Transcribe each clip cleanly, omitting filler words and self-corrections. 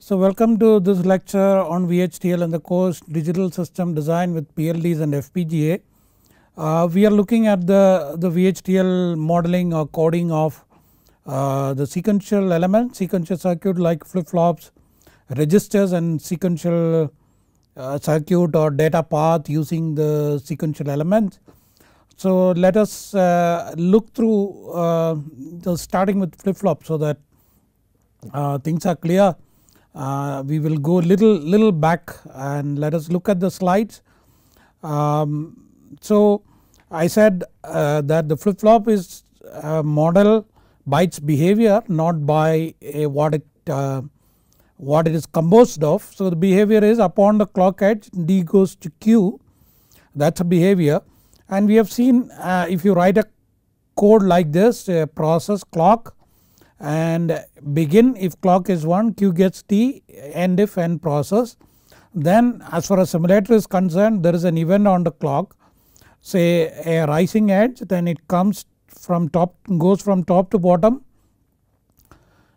So welcome to this lecture on VHDL and the course Digital System Design with PLDs and FPGA. We are looking at the VHDL modeling or coding of the sequential elements, sequential circuit like flip-flops, registers and sequential circuit or data path using the sequential elements. So let us look through starting with flip-flop so that things are clear. We will go little back and let us look at the slides. So I said that the flip-flop is modeled by its behavior, not by what it is composed of. So the behavior is upon the clock edge D goes to Q, that is a behavior, and we have seen if you write a code like this, process clock and begin if clock is 1, Q gets D, end if end process. Then as far as simulator is concerned, there is an event on the clock, say a rising edge, then it comes from top, goes from top to bottom,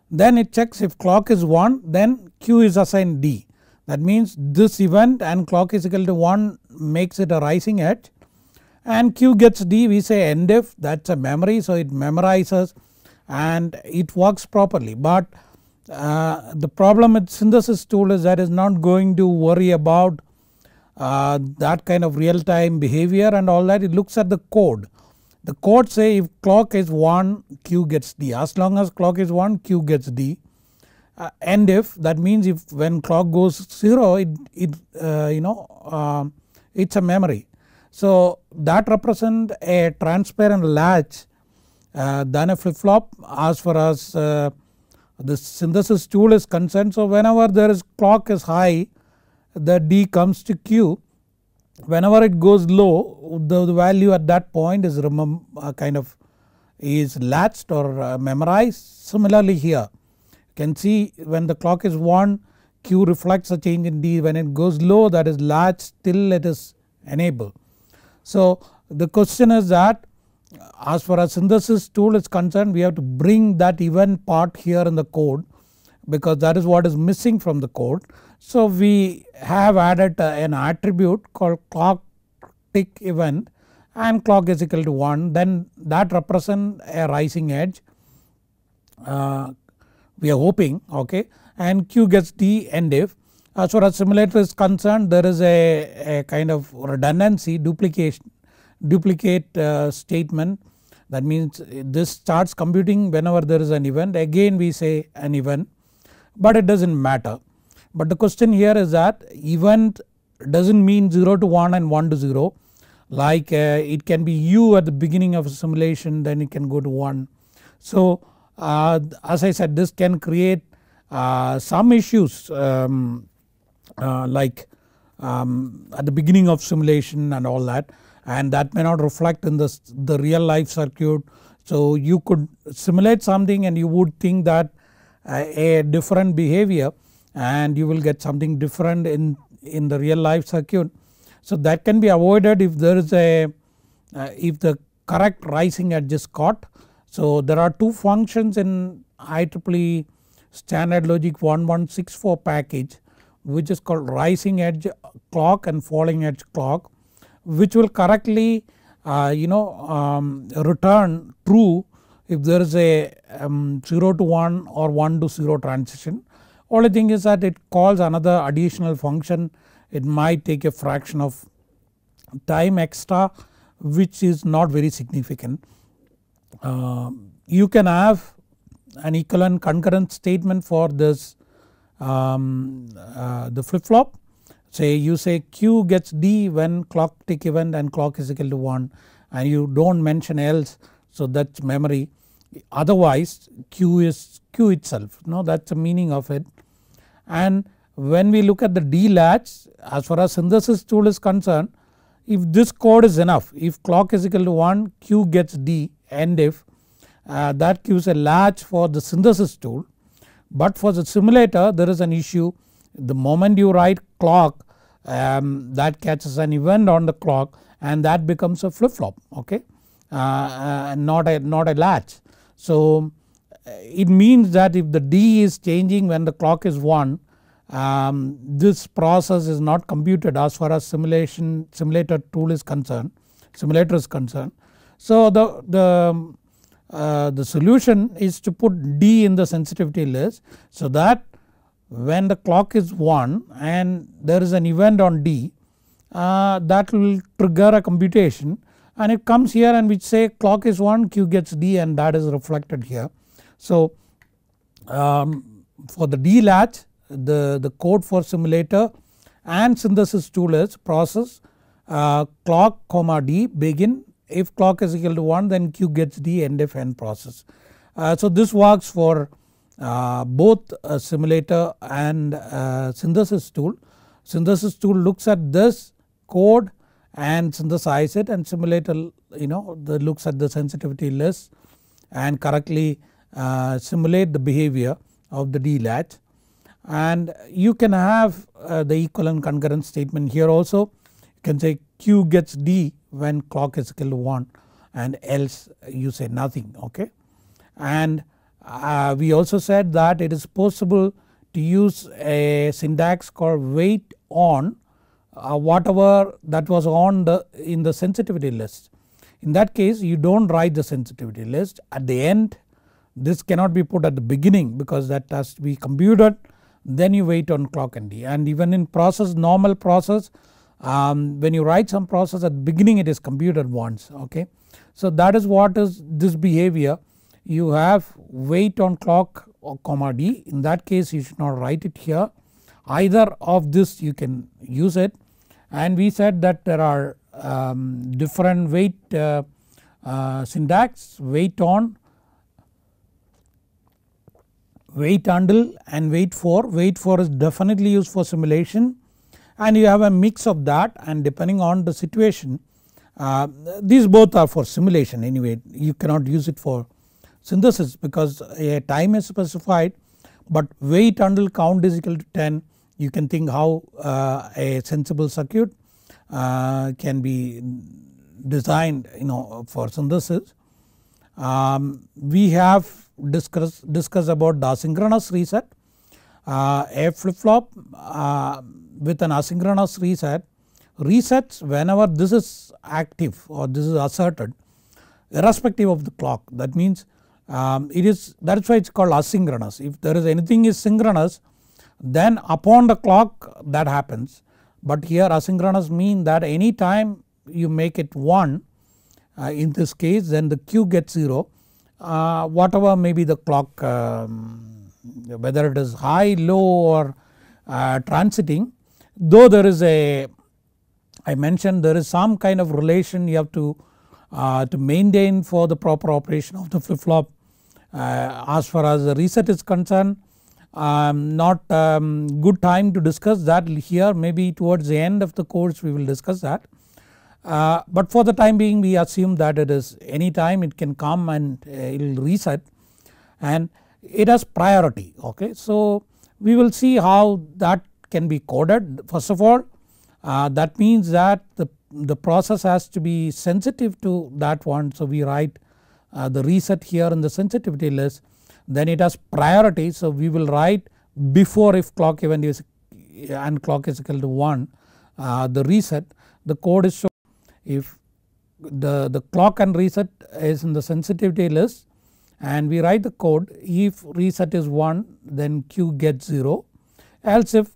then it checks if clock is 1, then Q is assigned D. That means this event and clock is equal to 1 makes it a rising edge, and Q gets D, we say end if, that is a memory, so it memorizes and it works properly. But the problem with synthesis tool is that is not going to worry about that kind of real time behavior and all that. It looks at the code. The code say if clock is 1, Q gets D, as long as clock is 1, Q gets D. End if, that means if when clock goes 0 it's a memory. So that represent a transparent latch than a flip flop as far as the synthesis tool is concerned. So whenever there is clock is high, the D comes to Q. Whenever it goes low, the value at that point is latched or memorized. Similarly here you can see when the clock is 1, Q reflects a change in D, when it goes low that is latched till it is enabled. So the question is that as far as synthesis tool is concerned, we have to bring that event part here in the code because that is what is missing from the code. So we have added an attribute called clock tick event and clock is equal to 1, then that represents a rising edge, we are hoping, okay, and Q gets D end if. As far as simulator is concerned, there is a kind of redundancy duplicate statement, that means this starts computing whenever there is an event, again we say an event, but it does not matter. But the question here is that event does not mean 0 to 1 and 1 to 0, like it can be U at the beginning of a simulation, then it can go to 1. So as I said, this can create some issues like at the beginning of simulation and all that, and that may not reflect in the real life circuit. So you could simulate something and you would think that a different behavior and you will get something different in the real life circuit. So that can be avoided if there is if the correct rising edge is caught. So there are two functions in IEEE standard logic 1164 package, which is called rising edge clock and falling edge clock, which will correctly return true if there is a 0 to 1 or 1 to 0 transition. Only thing is that it calls another additional function, it might take a fraction of time extra, which is not very significant. You can have an equivalent concurrent statement for this the flip flop. Say you say Q gets D when clock tick event and clock is equal to 1 and you do not mention else, so that is memory, otherwise Q is Q itself, that is the meaning of it. And when we look at the D latch, as far as synthesis tool is concerned, if this code is enough, if clock is equal to 1, Q gets D end if, that gives a latch for the synthesis tool. But for the simulator there is an issue, the moment you write clock that catches an event on the clock and that becomes a flip flop, okay, not a latch. So it means that if the D is changing when the clock is 1 this process is not computed as far as simulator tool is concerned, simulator is concerned. So the solution is to put D in the sensitivity list, so that when the clock is 1 and there is an event on D, that will trigger a computation, and it comes here and we say clock is 1, Q gets D, and that is reflected here. So for the D latch, the code for simulator and synthesis tool is process clock comma D begin, if clock is equal to 1 then Q gets D, end if end process. So this works for both simulator and synthesis tool. Synthesis tool looks at this code and synthesize it, and simulator looks at the sensitivity list and correctly simulate the behavior of the D latch. And you can have the equivalent concurrent statement here also. You can say Q gets D when clock is equal to 1 and else you say nothing, okay. And we also said that it is possible to use a syntax called wait on whatever that was on in the sensitivity list. In that case you don't write the sensitivity list at the end. This cannot be put at the beginning because that has to be computed, then you wait on clock and D. And even in process, normal process, when you write some process at the beginning it is computed once, okay. So that is what is this behavior. You have wait on clock or comma D. In that case you should not write it here. Either of this you can use it, and we said that there are different wait syntax: wait on, wait until and wait for. Wait for is definitely used for simulation, and you have a mix of that, and depending on the situation, these both are for simulation anyway. You cannot use it for synthesis because a time is specified, but wait until count is equal to 10. You can think how a sensible circuit can be designed for synthesis. We have discussed about the asynchronous reset. A flip flop with an asynchronous reset resets whenever this is active or this is asserted, irrespective of the clock. That means that is why it is called asynchronous. If there is anything is synchronous, then upon the clock that happens, but here asynchronous mean that any time you make it 1 in this case, then the Q gets 0, whatever may be the clock, whether it is high, low or transiting. Though there is I mentioned there is some kind of relation you have to maintain for the proper operation of the flip flop. As far as the reset is concerned, not good time to discuss that here, maybe towards the end of the course we will discuss that. But for the time being we assume that it is any time it can come and it will reset, and it has priority, okay. So we will see how that can be coded. First of all, that means that the process has to be sensitive to that one. So we write the reset here in the sensitivity list, then it has priority. So we will write before if clock event is and clock is equal to 1 the reset. The code is shown if the clock and reset is in the sensitivity list, and we write the code if reset is 1 then Q gets 0, else if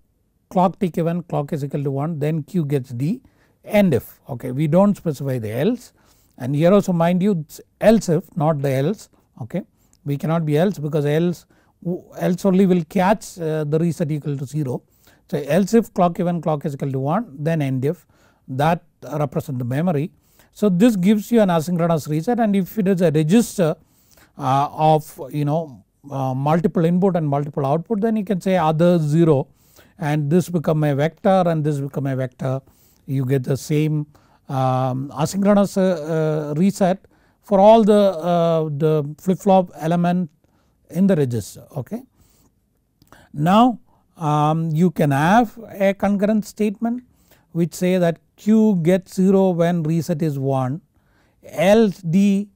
clock tick event clock is equal to 1 then Q gets D, end if, okay. We do not specify the else, and here also mind you it's else if, not the else, okay. We cannot be else because else only will catch the reset equal to 0. So else if clock event clock is equal to 1 then end if, that represent the memory. So this gives you an asynchronous reset, and if it is a register of multiple input and multiple output, then you can say other 0 and this become a vector and this become a vector. You get the same asynchronous reset for all the flip flop element in the register, okay. Now you can have a concurrent statement which say that Q gets 0 when reset is 1, else D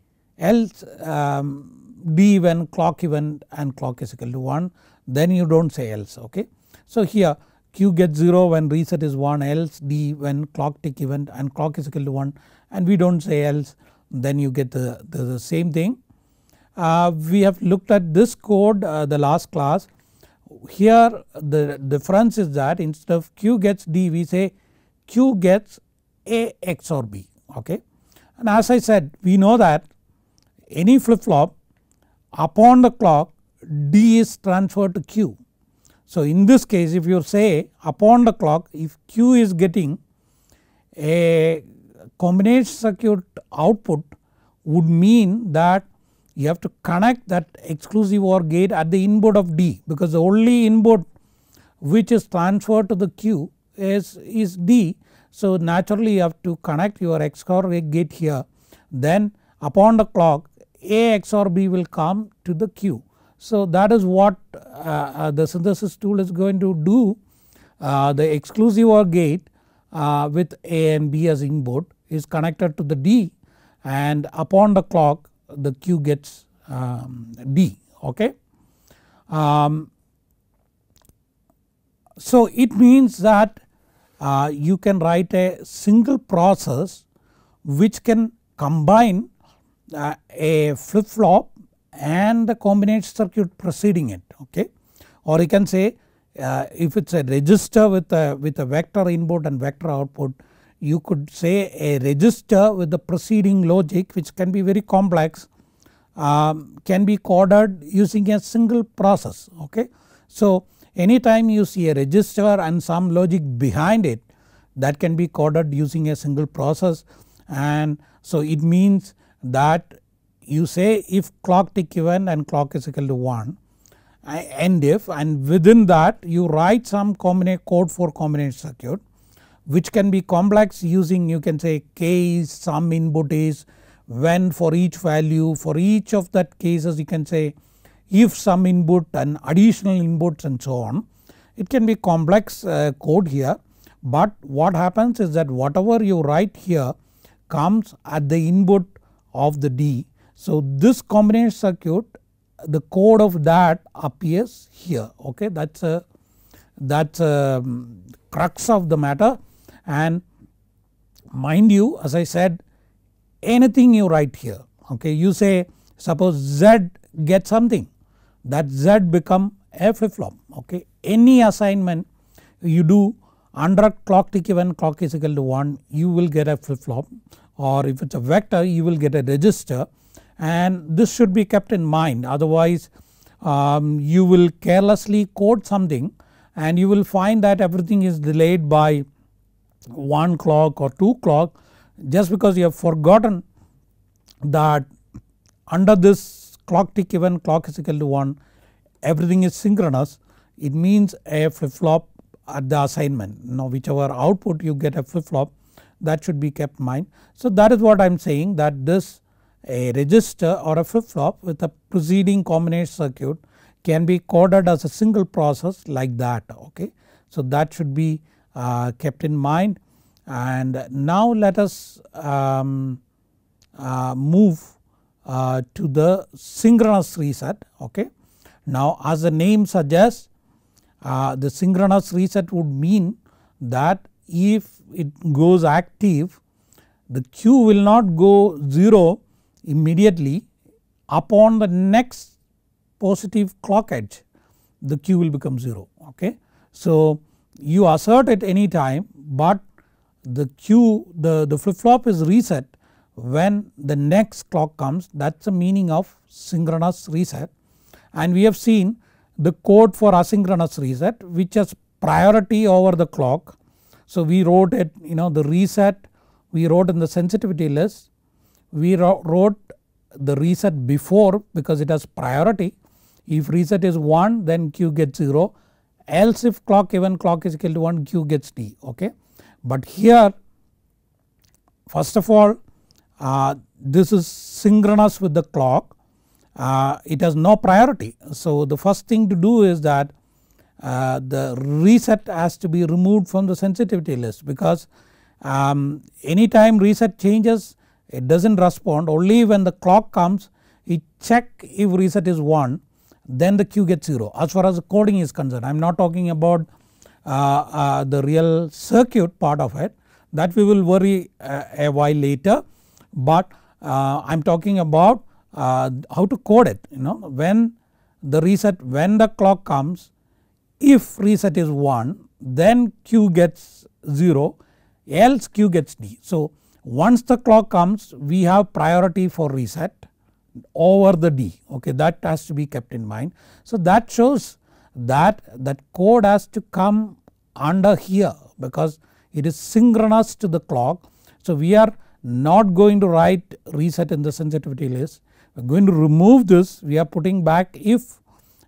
when clock event and clock is equal to 1, then you do not say else, okay. So here Q gets 0 when reset is 1, else D when clock tick event and clock is equal to 1, and we don't say else, then you get the same thing. We have looked at this code the last class. Here the difference is that instead of Q gets D we say Q gets A XOR B, okay. And as I said, we know that any flip flop upon the clock D is transferred to Q. So in this case if you say upon the clock, if Q is getting a combination circuit output, would mean that you have to connect that exclusive OR gate at the input of D, because the only input which is transferred to the Q is D. So naturally you have to connect your XOR gate here, then upon the clock A XOR B will come to the Q. So that is what the synthesis tool is going to do. The exclusive OR gate with A and B as input is connected to the D, and upon the clock the Q gets D, okay. So it means that you can write a single process which can combine a flip flop and the combination circuit preceding it, okay. Or you can say if it is a register with a vector input and vector output, you could say a register with the preceding logic, which can be very complex, can be coded using a single process, okay. So anytime you see a register and some logic behind it, that can be coded using a single process. And so it means that you say if clock tick event and clock is equal to 1, end if, and within that you write some code for combination circuit, which can be complex using, you can say case, some input is, when for each value, for each of that cases you can say if some input and additional inputs and so on. It can be complex code here, but what happens is that whatever you write here comes at the input of the D. So this combination circuit, the code of that appears here, okay. That's a crux of the matter. And mind you, as I said, anything you write here, okay, you say suppose Z gets something, that Z become a flip flop, okay. Any assignment you do under clock tick event clock is equal to 1, you will get a flip flop, or if it is a vector you will get a register, and this should be kept in mind. Otherwise you will carelessly code something and you will find that everything is delayed by 1 clock or 2 clock, just because you have forgotten that under this clock tick event clock is equal to 1 everything is synchronous. It means a flip flop at the assignment. Now whichever output you get a flip flop, that should be kept in mind. So that is what I am saying, that this a register or a flip flop with a preceding combination circuit can be coded as a single process like that, okay. So that should be kept in mind. And now let us move to the synchronous reset, okay. Now as the name suggests, the synchronous reset would mean that if it goes active, the Q will not go 0 immediately. Upon the next positive clock edge the Q will become 0, okay. So you assert it any time, but the Q, the flip flop is reset when the next clock comes. That is the meaning of synchronous reset. And we have seen the code for asynchronous reset, which has priority over the clock. So we wrote it, the reset we wrote in the sensitivity list, we wrote the reset before because it has priority. If reset is 1 then Q gets 0, else if clock even clock is equal to 1 Q gets D, okay. But here first of all this is synchronous with the clock, it has no priority. So the first thing to do is that the reset has to be removed from the sensitivity list, because anytime reset changes it does not respond. Only when the clock comes it check if reset is 1, then the Q gets 0 as far as the coding is concerned. I am not talking about the real circuit part of it, that we will worry a while later, but I am talking about how to code it. When the reset, when the clock comes, if reset is 1 then Q gets 0, else Q gets D. So once the clock comes we have priority for reset over the D, okay, that has to be kept in mind. So that shows that code has to come under here because it is synchronous to the clock. So we are not going to write reset in the sensitivity list, we are going to remove this, we are putting back if,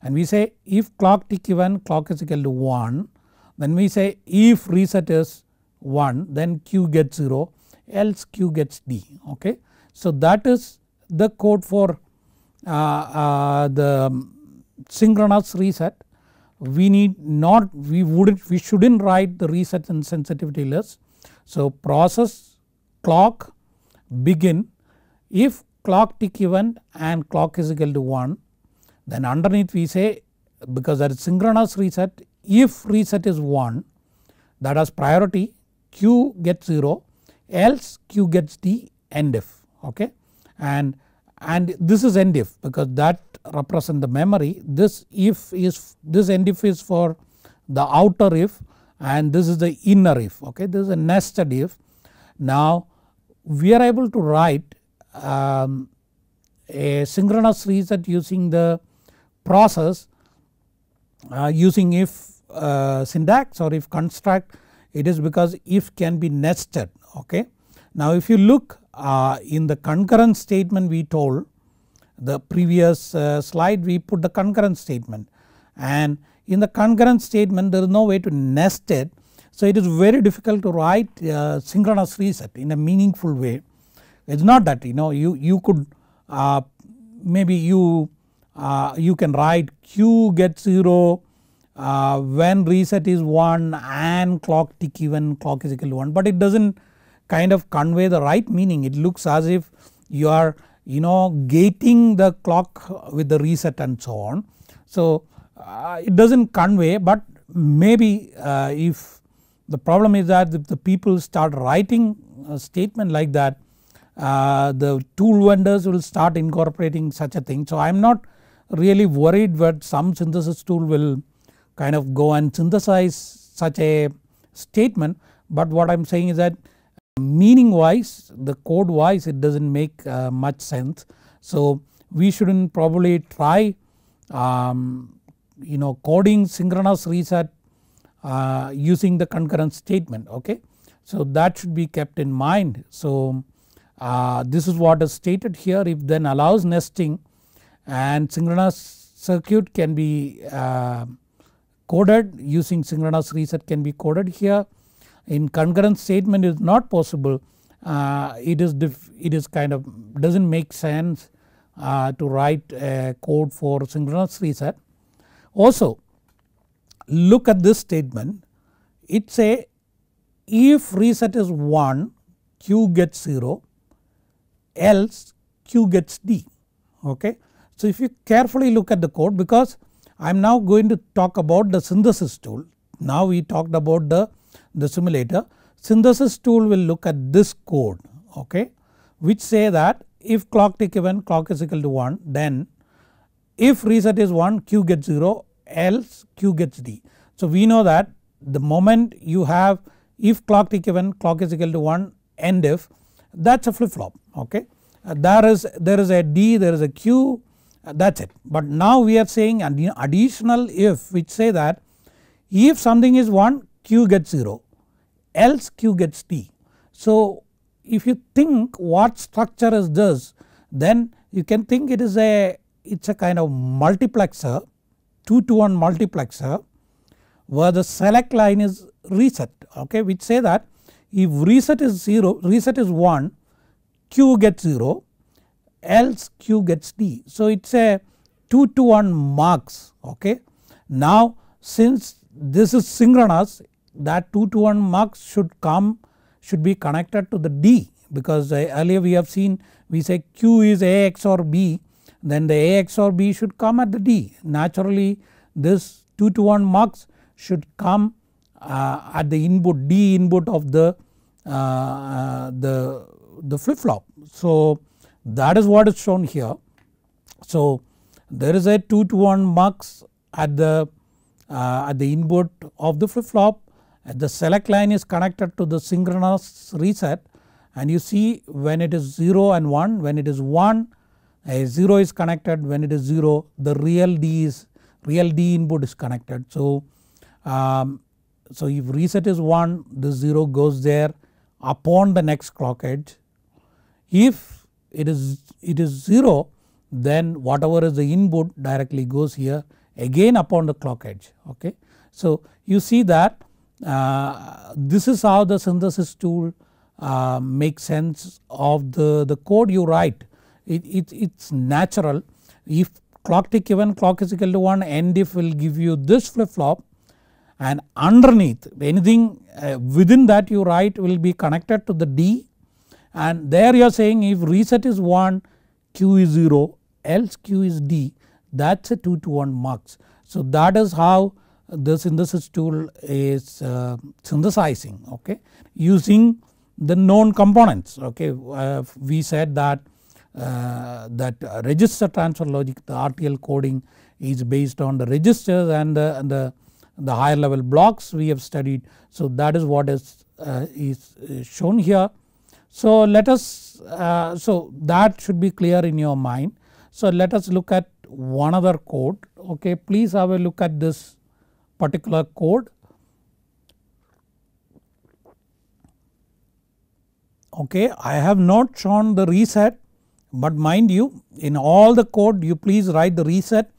and we say if clock tick even clock is equal to 1, then we say if reset is 1 then Q gets 0 else Q gets D, okay. So that is the code for the synchronous reset. We need not, we shouldn't write the reset in sensitivity list. So process clock begin if clock tick event and clock is equal to 1, then underneath we say, because that is synchronous reset, if reset is 1 that has priority, Q gets 0 else Q gets the end if, okay, and this is end if because that represent the memory. This if is, this end if is for the outer if and this is the inner if, okay, this is a nested if. Now we are able to write a synchronous reset using the process using if syntax or if construct. It is because if can be nested, okay. Now if you look in the concurrent statement, we told the previous slide we put the concurrent statement, and in the concurrent statement there is no way to nest it. So it is very difficult to write synchronous reset in a meaningful way. It is not that you could maybe you can write Q gets 0 when reset is 1 and clock tick even clock is equal to 1, but it does not kind of convey the right meaning. It looks as if you are gating the clock with the reset and so on. So it does not convey, but maybe if the problem is that if the people start writing a statement like that, the tool vendors will start incorporating such a thing. So I am not really worried that some synthesis tool will kind of go and synthesize such a statement, but what I am saying is that meaning wise, the code wise, it does not make much sense. So we shouldn't probably try coding synchronous reset using the concurrent statement, okay. So that should be kept in mind. So this is what is stated here, if then allows nesting and synchronous circuit can be coded using synchronous reset can be coded here. In concurrent statement is not possible, it is kind of does not make sense to write a code for synchronous reset. Also look at this statement, it say if reset is 1 Q gets 0 else Q gets D, okay. So if you carefully look at the code, because I am now going to talk about the synthesis tool. Now we talked about the simulator. Synthesis tool will look at this code, okay, which say that if clock tick even clock is equal to 1, then if reset is 1 Q gets 0 else Q gets D. So we know that the moment you have if clock tick even clock is equal to 1 end if, that is a flip flop, okay. There is a D, there is a Q, that is it. But now we are saying an additional if which say that if something is 1 Q gets 0 else Q gets D. So if you think what structure is this, then you can think it is a kind of multiplexer, 2 to 1 multiplexer, where the select line is reset, okay, which say that if reset is 1 Q gets 0 else Q gets D. So it is a 2 to 1 marks, okay. Now since this is synchronous, that 2 to 1 marks should be connected to the D, because earlier we have seen we say Q is A XOR B, then the A XOR B should come at the D. Naturally this 2 to 1 marks should come at the input D input of the flip flop. So that is what is shown here. So there is a 2 to 1 mux at the input of the flip flop. The select line is connected to the synchronous reset, and you see when it is 0 and 1, when it is 1 a 0 is connected, when it is 0 the real D input is connected. So if reset is 1, the 0 goes there upon the next clock edge. If it is 0, then whatever is the input directly goes here again upon the clock edge. Okay. So you see that this is how the synthesis tool makes sense of the code you write. It's natural. If clock tick even clock is equal to 1, end if will give you this flip flop, and underneath anything within that you write will be connected to the D, and there you are saying if reset is 1 Q is 0 else Q is D, that is a 2 to 1 mux. So that is how the synthesis tool is synthesizing, okay, using the known components. Okay. We said that register transfer logic, the RTL coding is based on the registers and the higher level blocks we have studied. So that is what is shown here. So let us so that should be clear in your mind. So let us look at one other code. Okay, please have a look at this particular code. Okay, I have not shown the reset, but mind you in all the code you please write the reset.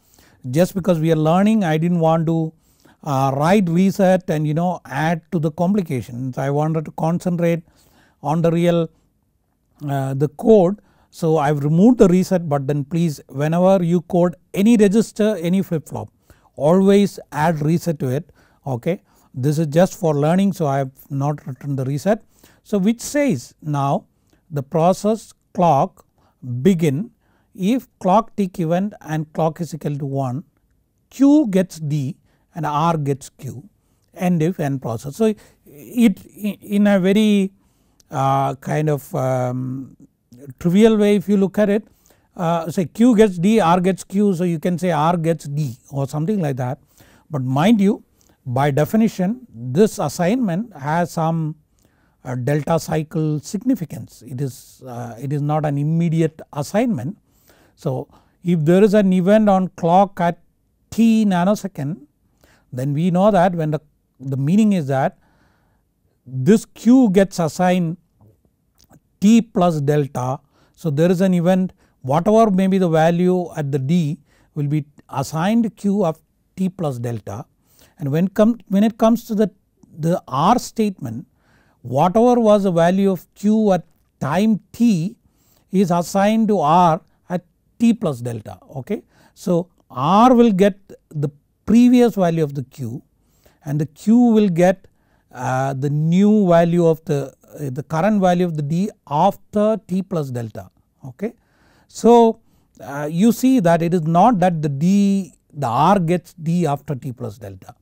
Just because we are learning, I didn't want to write reset and add to the complications. I wanted to concentrate on the real the code. So I have removed the reset, but then please whenever you code any register, any flip flop, always add reset to it. Okay, this is just for learning, so I have not written the reset. So which says now the process clock begin if clock tick event and clock is equal to 1, Q gets D and R gets Q, end if end process. So it in a very kind of trivial way, if you look at it, say Q gets D, R gets Q, so you can say R gets D or something like that. But mind you, by definition this assignment has some delta cycle significance. It is not an immediate assignment. So if there is an event on clock at t nanosecond, then we know that when the meaning is that this Q gets assigned t plus delta. So there is an event, whatever may be the value at the D will be assigned Q of t plus delta, and when it comes to the R statement, whatever was the value of Q at time t is assigned to R at t plus delta. Okay. So R will get the previous value of the Q, and the Q will get the new value of the current value of the D after t plus delta. Okay. So you see that it is not that the R gets D after t plus delta.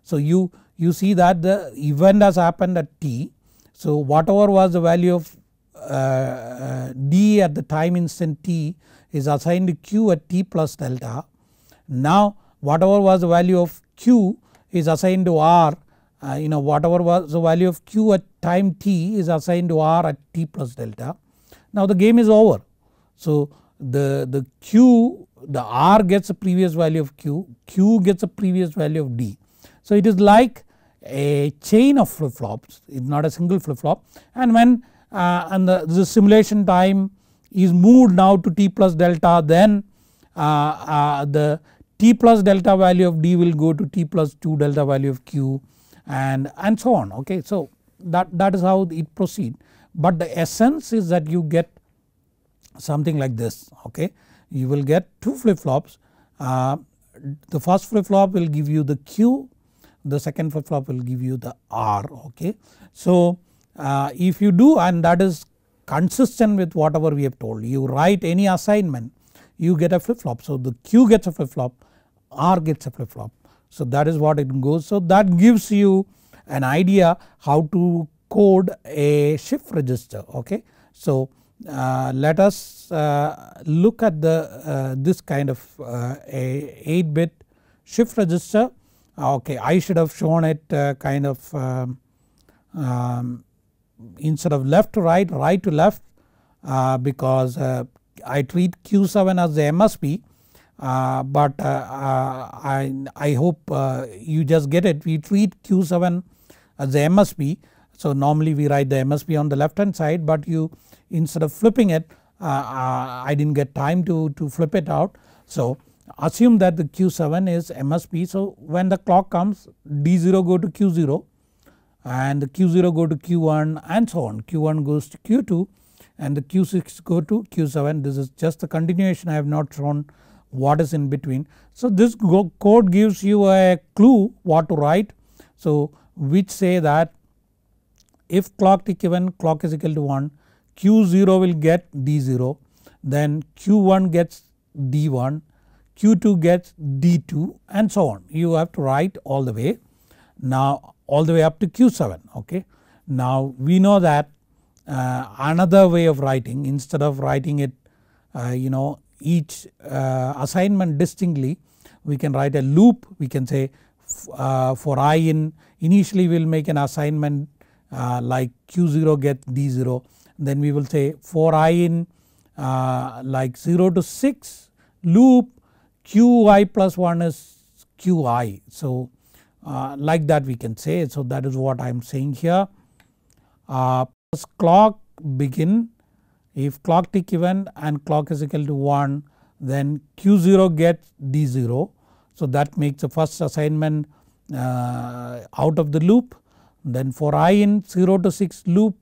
So you see that the event has happened at t. So whatever was the value of D at the time instant t is assigned to Q at t plus delta. Now whatever was the value of Q is assigned to R, whatever was the value of Q at time t is assigned to R at t plus delta. Now the game is over. So the R gets a previous value of Q gets a previous value of D. So it is like a chain of flip flops, it is not a single flip flop, and when the simulation time is moved now to t plus delta, then the t plus delta value of D will go to t plus 2 delta value of Q and so on. Okay. So that is how it proceeds, but the essence is that you get something like this. Okay. You will get two flip flops. The first flip flop will give you the Q, the second flip flop will give you the R. Okay. So if you do, and that is consistent with whatever we have told, you write any assignment you get a flip flop. So the Q gets a flip flop, R gets a flip flop. So that is what it goes. So that gives you an idea how to code a shift register. Okay. So let us look at the this kind of a 8-bit shift register. Okay, I should have shown it kind of instead of left to right, right to left, because I treat Q7 as the MSB, but I hope you just get it. We treat Q7 as the MSB. So normally we write the MSB on the left hand side, but you instead of flipping it, I didn't get time to flip it out. So assume that the Q7 is MSB. So when the clock comes, D0 go to Q0 and the Q0 go to Q1 and so on. Q1 goes to Q2 and the Q6 go to Q7. This is just the continuation. I have not shown what is in between. So this code gives you a clue what to write. So which say that if clock tick even clock is equal to 1, Q0 will get D0, then Q1 gets D1, Q2 gets D2 and so on. You have to write all the way, now all the way up to Q7. Okay. Now we know that another way of writing, instead of writing it each assignment distinctly, we can write a loop. We can say for I in, initially we will make an assignment like Q0 gets D0, then we will say for I in like 0 to 6 loop Qi plus 1 is Qi. So like that we can say. So that is what I am saying here. Clock begin, if clock tick even and clock is equal to 1, then Q0 gets D0. So that makes the first assignment out of the loop. Then for I in 0 to 6 loop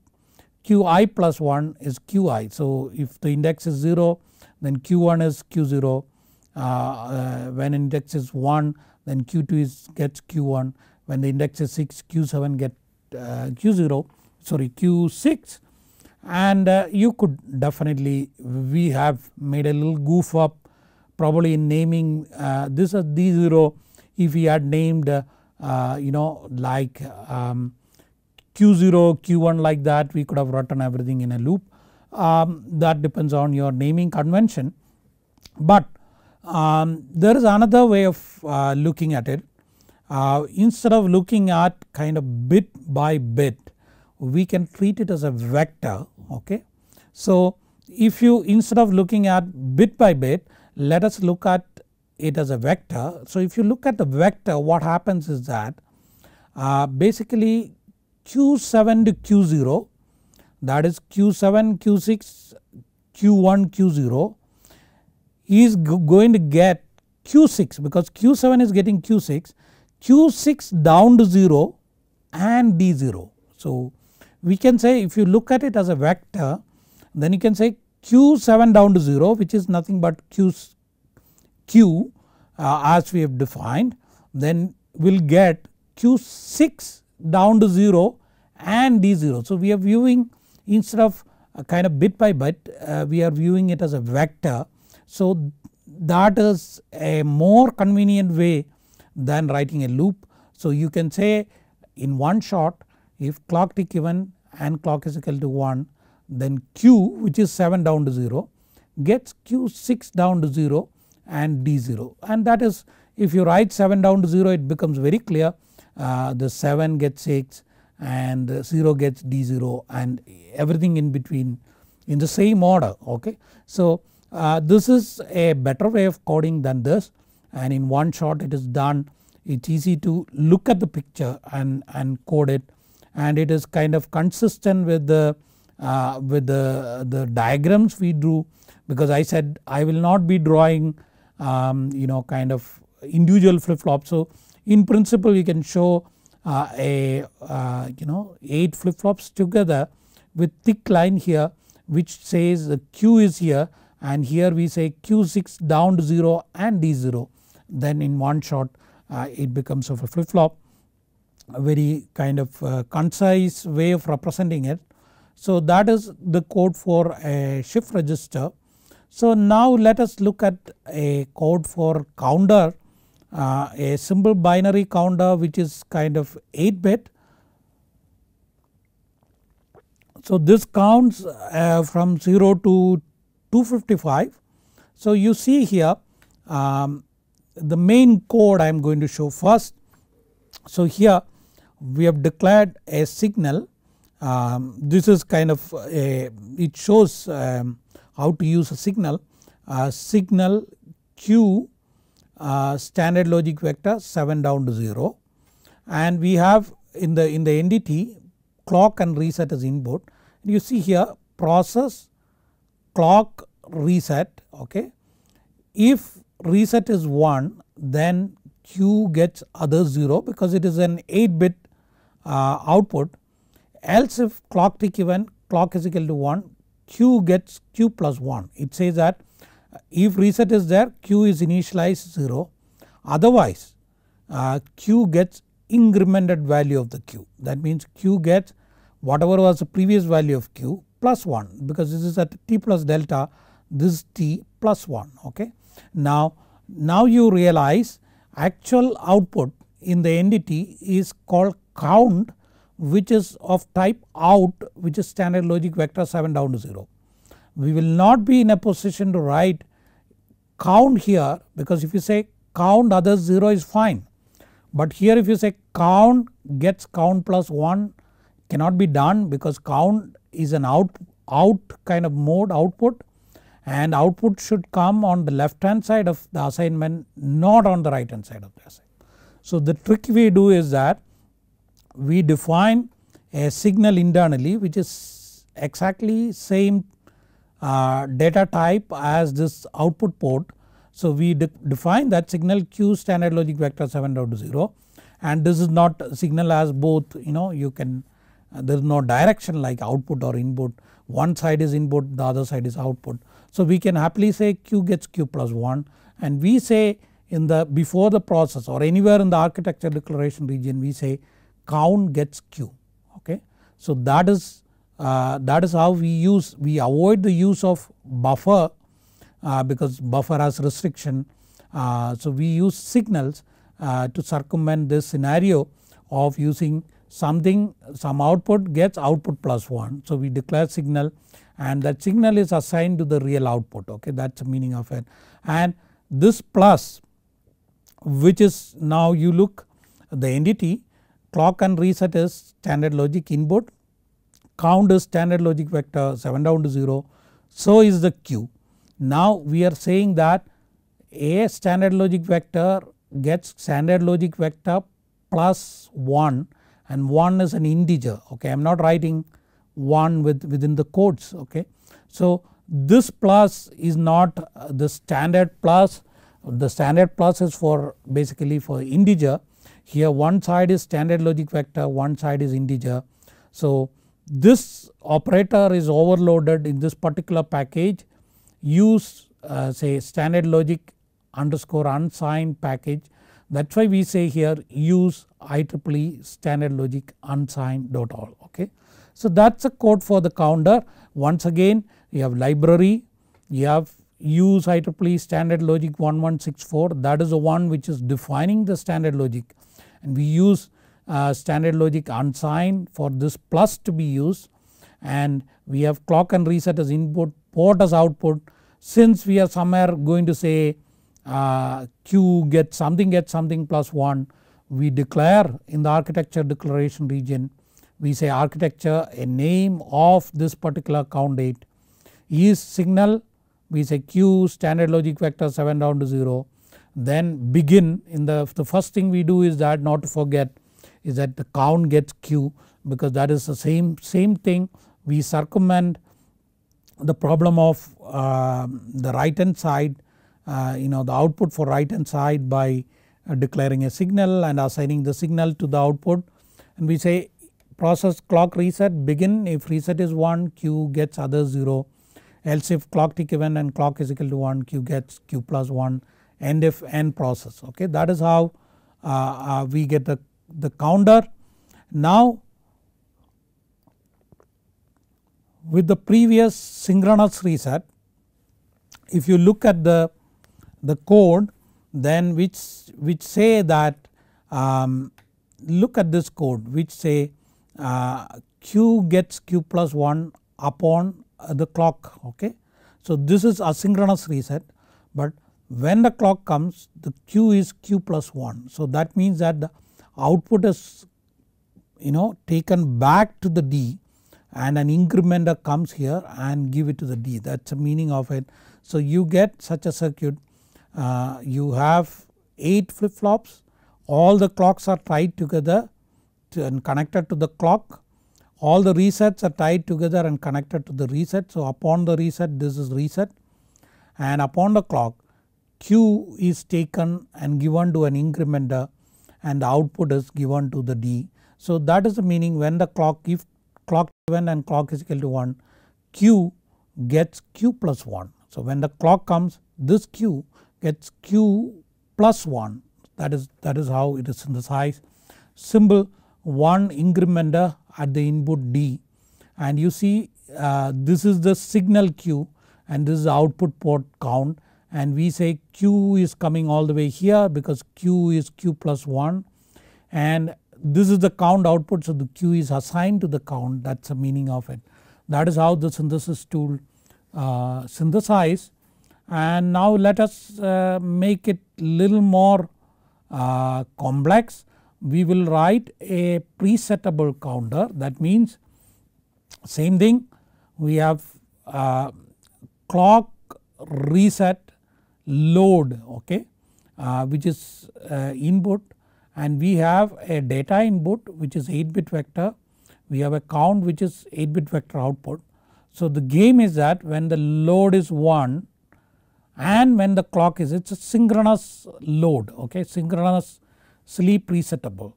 Qi plus 1 is Qi. So if the index is 0, then Q1 is Q0, when index is 1 then Q2 gets Q1, when the index is 6 Q7 get Q6. And you could definitely, we have made a little goof up probably in naming this as D0. If we had named like Q0 Q1 like that, we could have written everything in a loop. That depends on your naming convention, but there is another way of looking at it. Instead of looking at kind of bit by bit, we can treat it as a vector. Okay. So if you, instead of looking at bit by bit, let us look at it as a vector. So if you look at the vector, what happens is that basically Q7 to Q0, that is Q7 Q6 Q1 Q0 is going to get Q6, because Q7 is getting Q6, Q6 down to 0 and D0. So we can say, if you look at it as a vector, then you can say Q7 down to 0, which is nothing but Q as we have defined, then we'll get Q6 down to 0 and D0. So we are viewing, instead of a kind of bit by bit, we are viewing it as a vector. So that is a more convenient way than writing a loop. So you can say in one shot, if clock tick even and clock is equal to 1, then Q, which is 7 down to 0, gets Q6 down to 0 and D0. And that is, if you write 7 down to 0, it becomes very clear. The 7 gets 6 and 0 gets D0 and everything in between in the same order. Okay. So this is a better way of coding than this, and in one shot it is done. It's easy to look at the picture and code it, and it is kind of consistent with the diagrams we drew, because I said I will not be drawing kind of individual flip flops. So in principle you can show 8 flip flops together with thick line here, which says the Q is here, and here we say Q6 down to 0 and D0. Then in one shot it becomes of a flip flop. A very kind of concise way of representing it. So that is the code for a shift register. So now let us look at a code for counter, a simple binary counter which is kind of 8 bit. So this counts from 0 to 255. So you see here the main code I am going to show first. So here we have declared a signal. This is kind of it shows how to use a signal. Signal Q standard logic vector 7 down to 0, and we have in the NDT clock and reset as input. You see here process clock reset, okay. If reset is 1 then Q gets other 0 because it is an 8-bit output, else if clock tick event clock is equal to 1 Q gets Q plus 1. It says that if reset is there Q is initialized 0, otherwise Q gets incremented value of the Q. That means Q gets whatever was the previous value of Q plus 1, because this is at T plus delta, this is T plus 1, okay. Now you realize actual output in the NDT is called count, which is of type out, which is standard logic vector 7 down to 0. We will not be in a position to write count here, because if you say count other 0 is fine, but here if you say count gets count plus 1 cannot be done, because count is an out kind of mode output, and output should come on the left hand side of the assignment, not on the right hand side of the assignment. So the trick we do is that we define a signal internally which is exactly same data type as this output port. So we define that signal Q standard logic vector 7 down to 0, and this is not signal as both, you can there is no direction like output or input, one side is input the other side is output. So we can happily say Q gets Q plus 1, and we say in the before the process or anywhere in the architecture declaration region we say count gets Q, okay. So that is how we avoid the use of buffer because buffer has restriction. So we use signals to circumvent this scenario of using something, some output gets output plus 1. So we declare signal and that signal is assigned to the real output, okay, that is the meaning of it. And this plus, which is now you look the NDT, clock and reset is standard logic input, count is standard logic vector 7 down to 0, so is the Q. Now we are saying that a standard logic vector gets standard logic vector plus 1, and 1 is an integer, okay. I am not writing 1 within the codes, okay. So this plus is not the standard plus, the standard plus is for basically for integer. Here one side is standard logic vector, one side is integer. So this operator is overloaded in this particular package. Use say standard logic underscore unsigned package. That is why we say here use IEEE standard logic unsigned dot all, okay. So that is a code for the counter. Once again you have library, you have use IEEE standard logic 1164, that is the one which is defining the standard logic, and we use standard logic unsigned for this plus to be used, and we have clock and reset as input, port as output. Since we are somewhere going to say Q gets something plus 1, we declare in the architecture declaration region, we say architecture a name of this particular count date is signal, we say Q standard logic vector 7 down to 0, then begin. In the first thing we do is that, not to forget, is that the count gets Q, because that is the same thing. We circumvent the problem of the right hand side, the output for right hand side by declaring a signal and assigning the signal to the output, and we say process clock reset begin, if reset is 1 Q gets other 0, else if clock tick event and clock is equal to 1 Q gets Q plus 1, end if end process, okay. That is how we get the counter. Now with the previous synchronous reset, if you look at the code then which say that look at this code which say Q gets Q plus 1 upon the clock. Okay. So this is asynchronous reset, but when the clock comes the Q is Q plus 1. So that means that the output is taken back to the D and an incrementer comes here and give it to the D. That's the meaning of it. So you get such a circuit. You have 8 flip flops, all the clocks are tied together and connected to the clock. All the resets are tied together and connected to the reset. So upon the reset this is reset, and upon the clock Q is taken and given to an incrementer and the output is given to the D. So that is the meaning when the clock, if clock given and clock is equal to 1, Q gets Q plus 1. So when the clock comes this Q gets Q plus 1, that is how it is synthesized. Symbol 1 incrementer at the input D, and you see this is the signal Q and this is the output port count, and we say Q is coming all the way here because Q is Q plus 1 and this is the count output. So the Q is assigned to the count, that is the meaning of it. That is how the synthesis tool synthesize. And now let us make it little more complex. We will write a presettable counter, that means same thing, we have clock reset load, okay, which is input, and we have a data input which is 8-bit vector, we have a count which is 8-bit vector output. So the game is that when the load is 1 and when the clock is, it's a synchronous load, okay, synchronously presettable.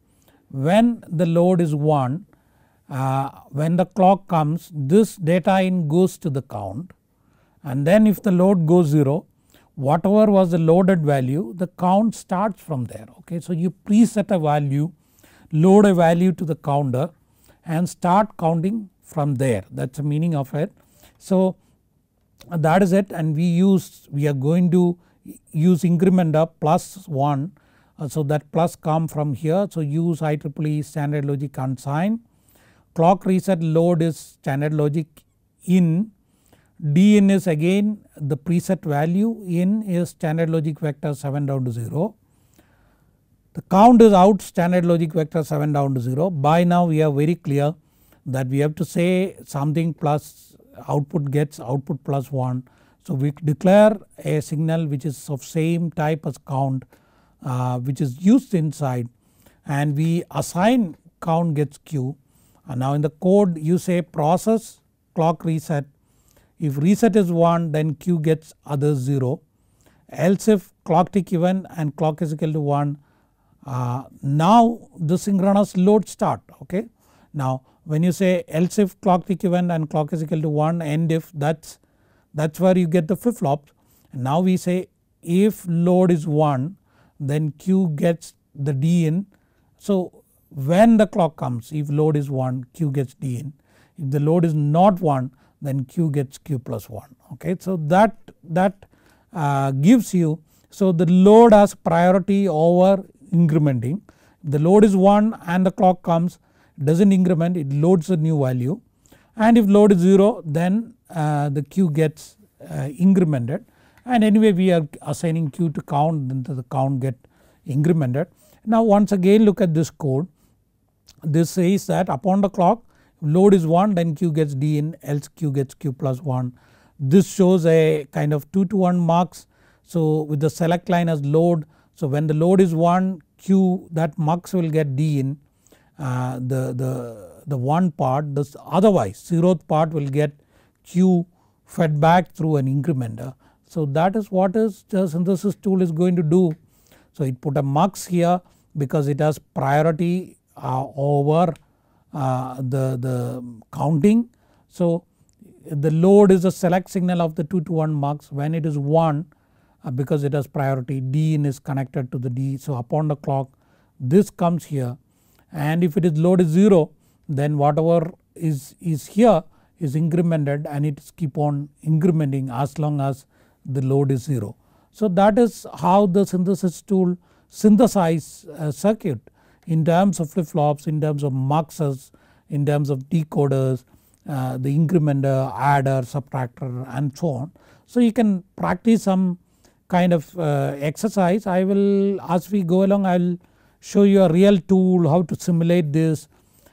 When the load is 1, when the clock comes this data in goes to the count, and then if the load goes 0, whatever was the loaded value the count starts from there, okay. So you preset a value, load a value to the counter and start counting from there, that is the meaning of it. So that is it, and we are going to use incrementer plus 1, so that plus come from here. So use IEEE standard logic unsigned. Clock reset load is standard logic in, DIN is again the preset value, in is standard logic vector 7 down to 0. The count is out, standard logic vector 7 down to 0. By now we are very clear that we have to say something plus output gets output plus 1. So we declare a signal which is of same type as count which is used inside, and we assign count gets Q, and now in the code you say process clock reset, if reset is 1 then Q gets other 0, else if clock tick even and clock is equal to 1, now the synchronous load start, okay. Now when you say else if clock tick even and clock is equal to 1, end if, that's where you get the flip flops. And now we say if load is 1 then Q gets the D in. So when the clock comes, if load is 1 Q gets D in, if the load is not 1 then Q gets Q plus 1, okay. So that gives you, so the load has priority over incrementing. If the load is 1 and the clock comes, it does not increment, it loads a new value, and if load is 0 then the Q gets incremented, and anyway we are assigning Q to count, then the count get incremented. Now once again look at this code, this says that upon the clock load is 1 then Q gets D in, else Q gets Q plus 1. This shows a kind of 2 to 1 marks, so with the select line as load, so when the load is 1 Q, that mux will get D in, the 1 part, this otherwise 0th part will get Q fed back through an incrementer. So that is what is the synthesis tool is going to do. So it put a mux here because it has priority over the counting. So the load is a select signal of the 2 to 1 mux, when it is 1 because it has priority, D in is connected to the D, so upon the clock this comes here, and if it is load is 0 then whatever is here is incremented and it keep on incrementing as long as the load is 0. So that is how the synthesis tool synthesize a circuit in terms of flip flops, in terms of muxes, in terms of decoders, the incrementer, adder, subtractor and so on. So you can practice some kind of exercise. I will, as we go along, I will show you a real tool how to simulate this,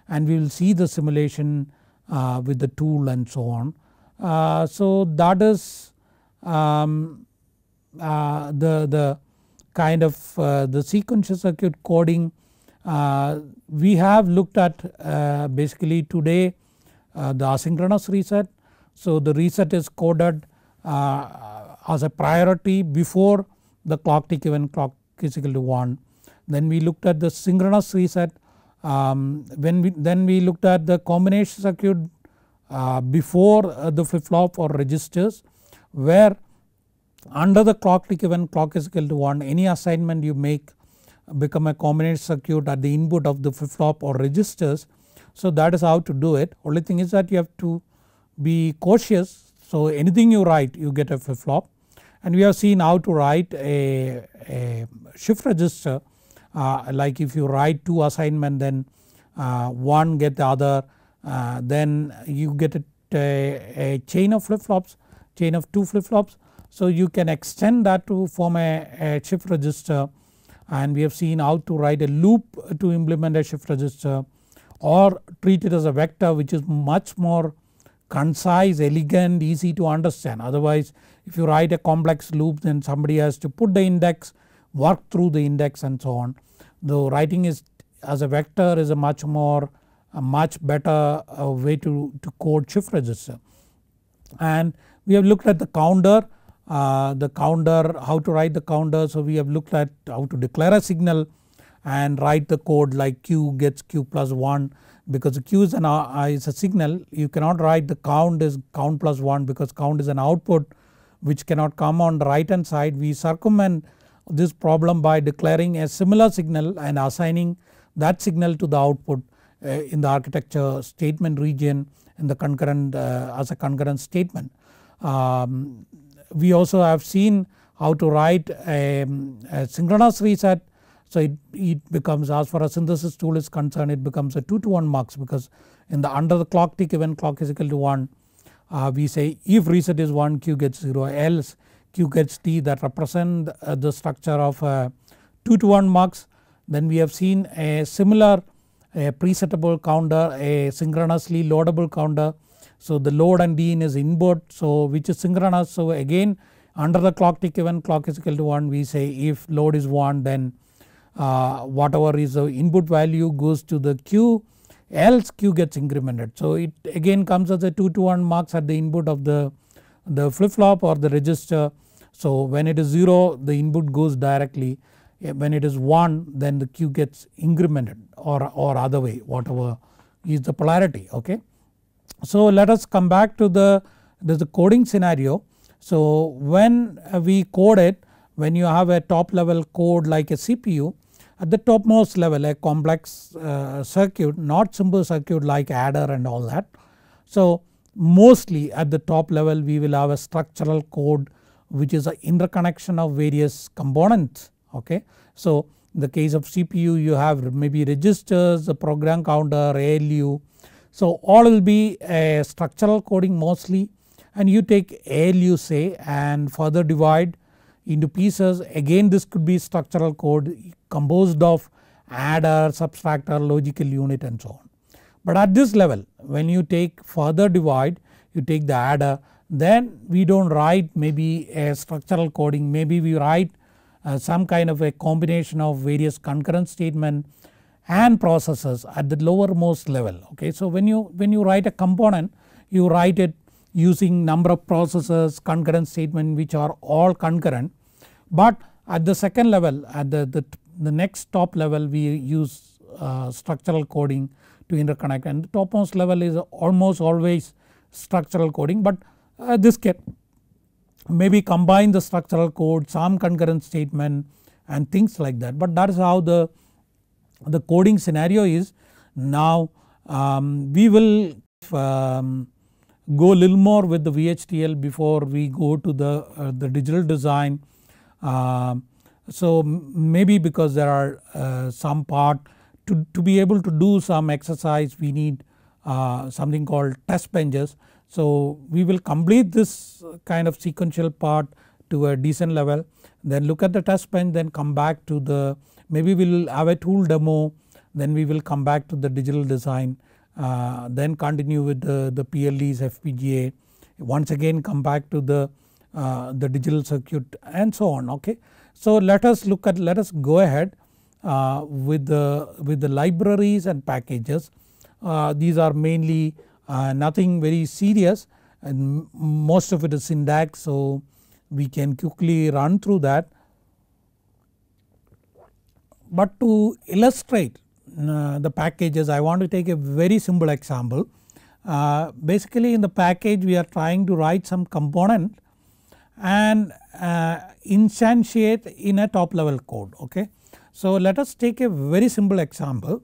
and we will see the simulation with the tool and so on. So that is the kind of the sequential circuit coding. We have looked at basically today the asynchronous reset. So the reset is coded as a priority before the clock tick when clock is equal to 1. Then we looked at the synchronous reset. Then we looked at the combination circuit before the flip flop or registers, where under the clock tick when clock is equal to 1, any assignment you make become a combination circuit at the input of the flip flop or registers. So that is how to do it. Only thing is that you have to be cautious. So anything you write you get a flip flop, and we have seen how to write a shift register, like if you write 2 assignment, then one get the other, then you get a chain of flip flops, chain of 2 flip flops. So you can extend that to form a shift register, and we have seen how to write a loop to implement a shift register, or treat it as a vector, which is much more concise, elegant, easy to understand. Otherwise if you write a complex loop, then somebody has to put the index, work through the index and so on. Though writing is as a vector is a much better way to code shift register. And we have looked at the counter, how to write the counter. So we have looked at how to declare a signal and write the code like Q gets Q plus 1, because Q is a signal. You cannot write the count is count plus 1, because count is an output which cannot come on the right hand side. We circumvent this problem by declaring a similar signal and assigning that signal to the output in the architecture statement region in the concurrent as a concurrent statement. We also have seen how to write a synchronous reset. So it becomes, as far as synthesis tool is concerned, it becomes a 2 to 1 mux, because in the under the clock tick when clock is equal to 1, we say if reset is 1 Q gets 0, else Q gets T, that represent the structure of 2 to 1 mux. Then we have seen a similar presettable counter, a synchronously loadable counter. So the load and Dean is input, so which is synchronous. So again under the clock tick when clock is equal to 1, we say if load is 1, then whatever is the input value goes to the Q, else Q gets incremented. So it again comes as a 2 to 1 mux at the input of the flip flop or the register. So when it is 0, the input goes directly. When it is 1, then the Q gets incremented, or other way, whatever is the polarity. Okay. So let us come back to the coding scenario. So when we code it, when you have a top level code like a CPU, at the topmost level a complex circuit, not simple circuit like adder and all that. So mostly at the top level we will have a structural code which is an interconnection of various components. Okay. So in the case of CPU you have maybe registers, a program counter, ALU. So all will be a structural coding mostly, and you take ALU say and further divide into pieces. Again this could be structural code composed of adder, subtractor, logical unit and so on. But at this level when you take further divide, you take the adder, then we don't write maybe a structural coding, maybe we write some kind of a combination of various concurrent statement and processes at the lowermost level. Okay. So when you write a component, you write it using number of processes, concurrent statement which are all concurrent. But at the second level, at the next top level, we use structural coding to interconnect, and the topmost level is almost always structural coding, but this can maybe combine the structural code, some concurrent statement and things like that. But that is how the coding scenario is. Now we will go a little more with the VHDL before we go to the digital design. So maybe because there are some part to be able to do some exercise, we need something called test benches. So we will complete this kind of sequential part to a decent level, then look at the test bench, then come back to the, maybe we will have a tool demo, then we will come back to the digital design, then continue with the PLDs, FPGA, once again come back to the digital circuit and so on. Okay. So let us go ahead with the libraries and packages. These are mainly nothing very serious, and most of it is syntax, so we can quickly run through that. But to illustrate the packages, I want to take a very simple example. Basically in the package we are trying to write some component and instantiate in a top level code. Okay. So let us take a very simple example,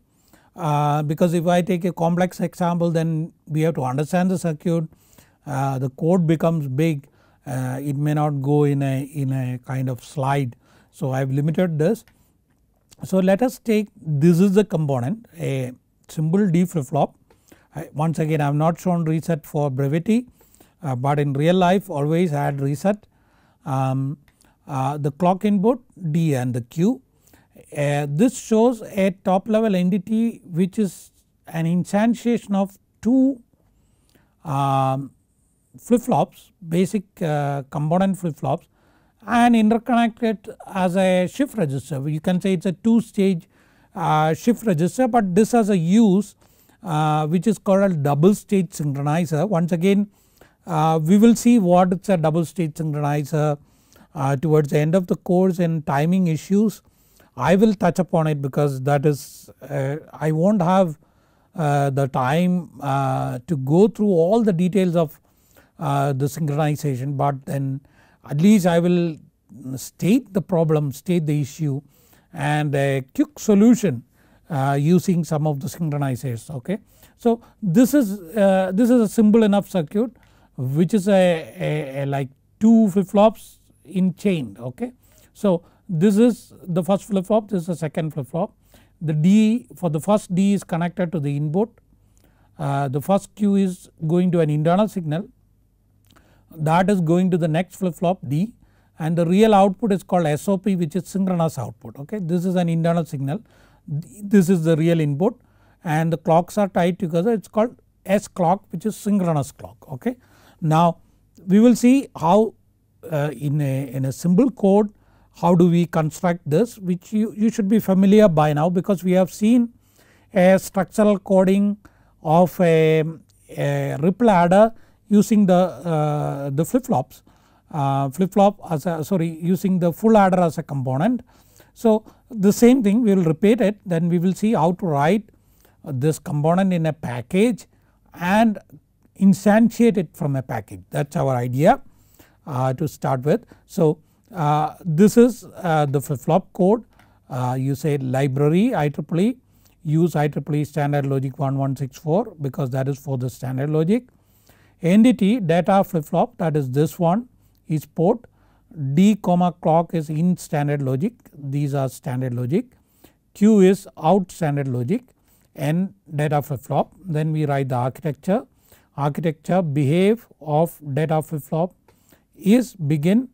because if I take a complex example then we have to understand the circuit, the code becomes big, it may not go in a kind of slide. So I have limited this. So let us take, this is the component, a simple D flip flop. Once again I have not shown reset for brevity, but in real life always add reset. The clock input D and the Q. This shows a top level entity which is an instantiation of two flip flops, basic component flip flops, and interconnected as a shift register. You can say it is a 2-stage shift register, but this has a use which is called a double stage synchronizer. Once again we will see what is a double stage synchronizer towards the end of the course. In timing issues I will touch upon it, because that is I won't have the time to go through all the details of the synchronization, but then at least I will state the problem, state the issue, and a quick solution using some of the synchronizers. Okay. So this is a simple enough circuit which is a like 2 flip flops in chain. Okay. So this is the first flip flop, this is the second flip flop. The D, for the first D is connected to the input, the first Q is going to an internal signal, that is going to the next flip flop D, and the real output is called SOP, which is synchronous output. Okay. This is an internal signal, this is the real input, and the clocks are tied together, it is called S clock, which is synchronous clock. Okay. Now we will see how in a simple code how do we construct this, which you should be familiar by now, because we have seen a structural coding of a ripple adder using the flip flops, using the full adder as a component. So the same thing we will repeat it, then we will see how to write this component in a package and instantiate it from a package. That is our idea to start with. So this is the flip flop code. You say library IEEE, use IEEE standard logic 1164, because that is for the standard logic. Entity data flip flop, that is this one, is port. D comma clock is in standard logic, these are standard logic. Q is out standard logic. N data flip flop. Then we write the architecture. Architecture behave of data flip flop is begin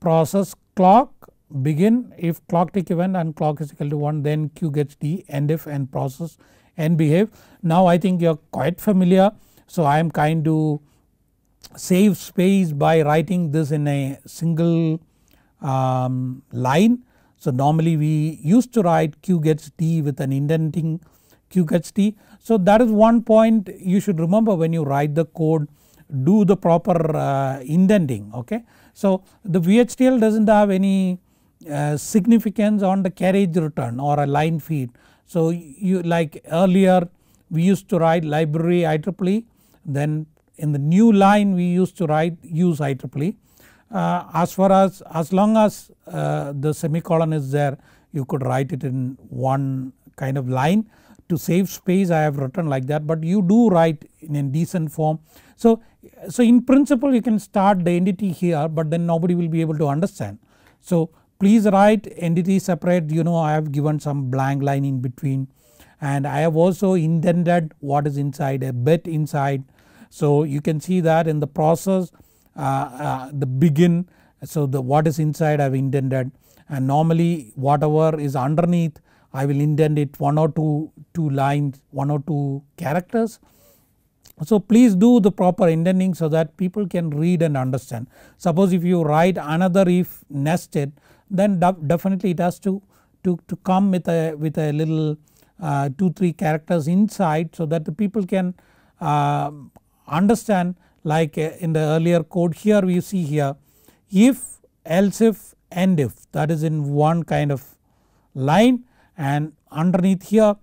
process clock begin if clock tick event and clock is equal to 1, then Q gets D, end if and process and behave. Now I think you are quite familiar, so I am kind to save space by writing this in a single line. So normally we used to write Q gets D with an indenting Q gets D. So that is one point you should remember when you write the code, do the proper indenting. Okay. So the VHDL does not have any significance on the carriage return or a line feed. So you, like earlier we used to write library IEEE, then in the new line we used to write use IEEE. As long as the semicolon is there, you could write it in one kind of line. To save space I have written like that, but you do write in a decent form. So in principle you can start the entity here, but then nobody will be able to understand. So please write entity separate, I have given some blank line in between, and I have also indented what is inside, a bit inside. So you can see that in the process the begin, so the what is inside I have indented, and normally whatever is underneath I will indent it one or two lines, one or two characters. So please do the proper indenting so that people can read and understand. Suppose if you write another if nested, then definitely it has to come with a little 2-3 characters inside, so that the people can understand, like in the earlier code here we see here if, else if, end if, that is in one kind of line, and underneath here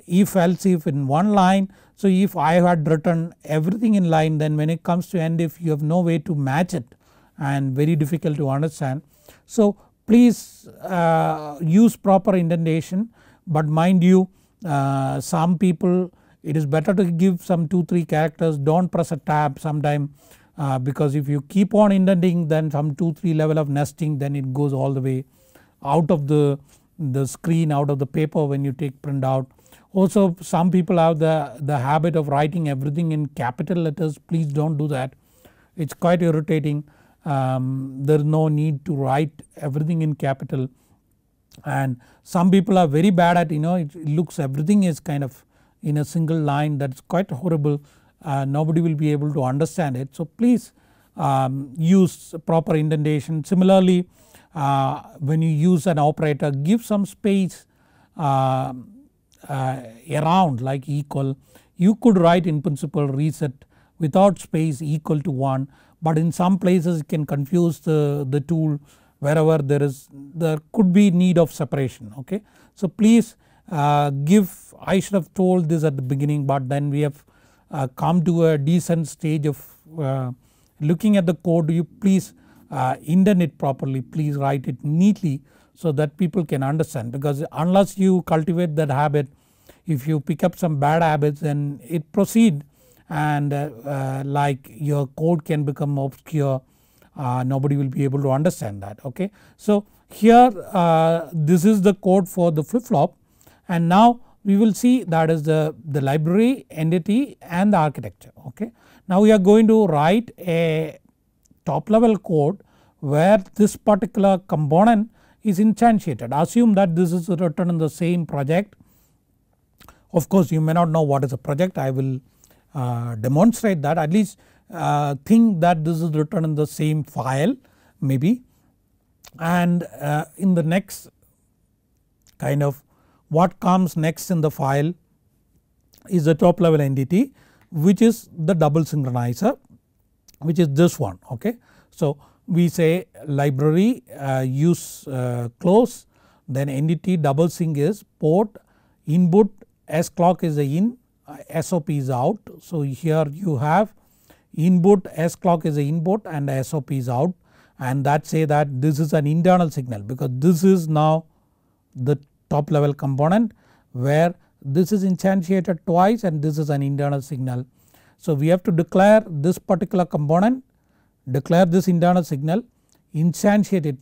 if, else if in one line. So if I had written everything in line, then when it comes to end if, you have no way to match it and very difficult to understand. So please use proper indentation, but mind you some people it is better to give some 2-3 characters, don't press a tab sometime because if you keep on indenting, then some 2-3 level of nesting, then it goes all the way out of the screen, out of the paper when you take print out. Also some people have the habit of writing everything in capital letters. Please don't do that, it's quite irritating. There is no need to write everything in capital, and some people are very bad at, it looks everything is kind of in a single line, that's quite horrible. Nobody will be able to understand it. So please use proper indentation. Similarly when you use an operator, give some space around like equal. You could write in principle reset without space equal to 1, but in some places it can confuse the tool wherever there could be need of separation. Okay. So please give, I should have told this at the beginning, but then we have come to a decent stage of looking at the code. You please indent it properly, please write it neatly so that people can understand, because unless you cultivate that habit, if you pick up some bad habits then it proceed, and like your code can become obscure, nobody will be able to understand that. Okay. So here this is the code for the flip flop, and now we will see that is the library, entity and the architecture. Okay. Now we are going to write a top level code where this particular component is instantiated. Assume that this is written in the same project. Of course you may not know what is a project, I will demonstrate that. At least think that this is written in the same file maybe, and in the next kind of what comes next in the file is the top level entity, which is the double synchronizer, which is this one. Okay. So we say library use close, then entity double sync is port, input S clock is the in, SOP is out. So here you have input, S clock is the input and SOP is out, and that say that this is an internal signal, because this is now the top level component where this is instantiated twice and this is an internal signal. So we have to declare this particular component, declare this internal signal, instantiate it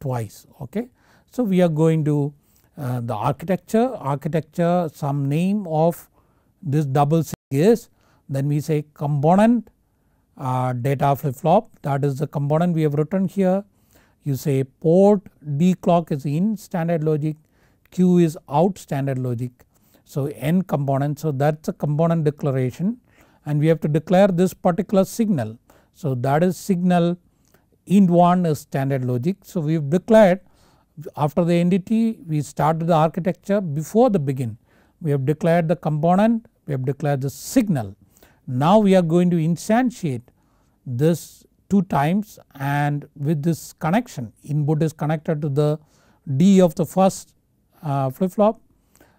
twice. Okay. So we are going to the architecture some name of this double sync is, then we say component data flip flop, that is the component we have written here. You say port D clock is in standard logic, Q is out standard logic. So N component, so that's a component declaration, and we have to declare this particular signal. So that is signal int1 is standard logic. So we have declared after the entity, we started the architecture before the begin. We have declared the component, we have declared the signal. Now we are going to instantiate this 2 times, and with this connection, input is connected to the D of the first flip flop,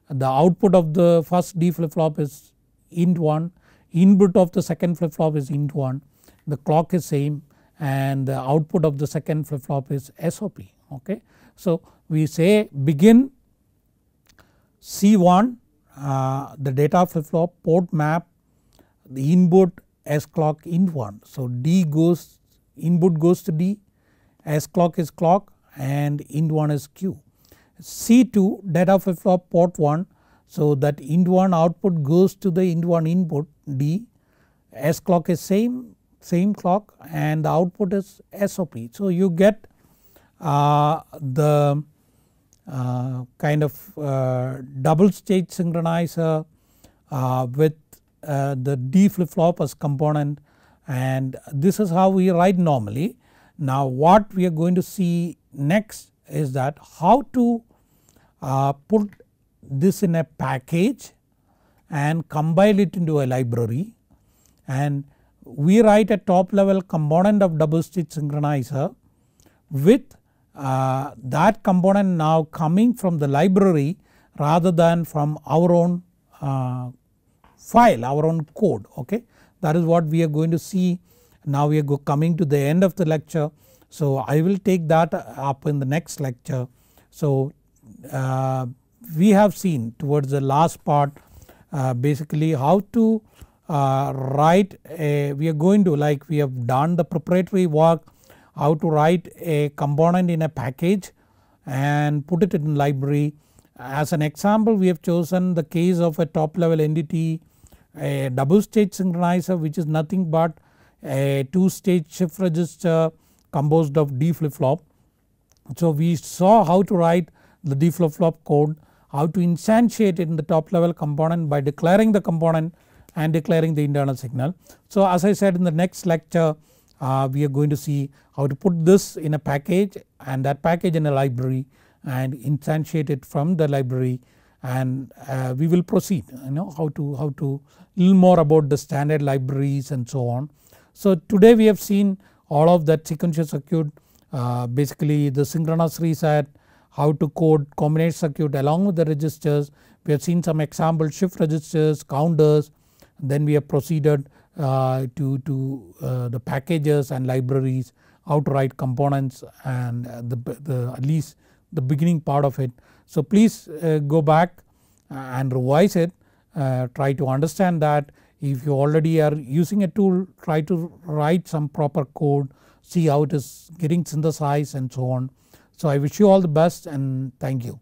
the output of the first D flip flop is int1, input of the second flip flop is int1, the clock is same, and the output of the second flip flop is SOP. Okay. So we say begin C1 the data flip flop port map, the input S clock int1. So D goes, input goes to D, S clock is clock and int1 is Q. C2 data flip flop port 1, So that int1 output goes to the int1 input D, S clock is same clock and the output is SOP. So you get the kind of double stage synchronizer with the D flip flop as component, and this is how we write normally. Now what we are going to see next is that how to put this in a package and compile it into a library, and we write a top level component of double stage synchronizer with that component now coming from the library rather than from our own file, our own code. Okay, that is what we are going to see. Now we are coming to the end of the lecture, so I will take that up in the next lecture. So we have seen towards the last part basically how to write we are going to, like we have done the preparatory work, how to write a component in a package and put it in library. As an example, we have chosen the case of a top level entity, a double stage synchronizer, which is nothing but a 2-stage shift register composed of D flip flop. So we saw how to write the D flip flop code, how to instantiate it in the top level component by declaring the component and declaring the internal signal. So as I said, in the next lecture we are going to see how to put this in a package and that package in a library and instantiate it from the library, and we will proceed how to little more about the standard libraries and so on. So today we have seen all of that sequential circuit, basically the synchronous reset, how to code combination circuit along with the registers. We have seen some example shift registers, counters, then we have proceeded to the packages and libraries, how to write components and at least the beginning part of it. So please go back and revise it, try to understand that. If you already are using a tool, try to write some proper code, see how it is getting synthesized and so on. So I wish you all the best and thank you.